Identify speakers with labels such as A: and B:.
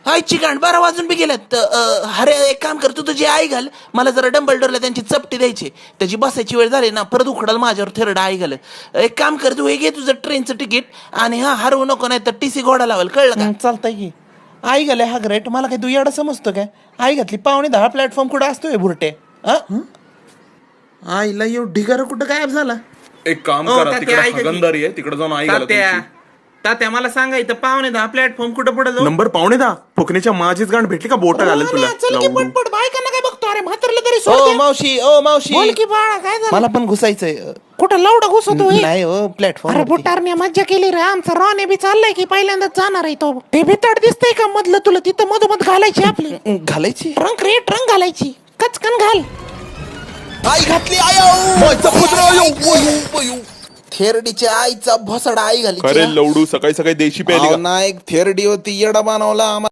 A: आईची गांड 12 वाजून बी गेल्यात. अरे एक काम कर, तू तुझी आई घाल, मला जरा डंबलडोरला त्यांची चपटी द्यायची, त्याची बसायची वेळ झाली ना परत उखडाल माझ्यावर थेरडा आई घाल. एक काम कर, तू हे घे तुझं ट्रेनचं तिकीट आणि हा हरवू नको, नाही तर टीसी घोडा लावल, कळलं का?
B: चालतंय की. आई घाले हा ग्रेट, मला काय तू एवढं समजतो काय? आई घातली 9:15 प्लॅटफॉर्म कुठं असतोय बुरटे? आईला येऊ ढिगारा कुठं गायब झाला?
C: एक काम
B: हो,
C: करा,
B: तात्या,
C: तिकडे
B: ऐका की.
C: हागंदारी आहे, तिकडे जाऊन आई घाला तुमची.
B: तात्या मला सांगा, इथं 9:15 प्लॅटफॉर्म कुठं पुढे जाऊ?
C: नंबर 9:15. फुकणीच्या माझीच गांड भेटली का बोट घालेल तुला.
B: पटपट बायकांना काय बघतो? अरे म्हातारला तरी
A: ओ मावशी, ओ मावशी,
B: बोल की बाळा, काय झालं?
A: मला पण घुसायचंय.
B: कुठं लवडा घुसतो?
A: नाही हो, प्लॅटफॉर्म.
B: अरे बुटारने मज्जा केली रे. आमचा रॉने बी चाललाय की पहिल्यांदाच जाणार आहे तो. ते भितड दिसतंय का मधलं तुला? तिथं मधोमध घालायची आपली
A: घालायची.
B: ट्रंक रे, ट्रंक घालायची, कचकन घाल.
A: आई घातली. थेरडीच्या आईचा भोसडा आई घाली.
C: अरे लवडू, सकाळी सकाळी देशी प्यायली का?
A: नाही, थेरडी होती, येडा बनवला आम्हाला.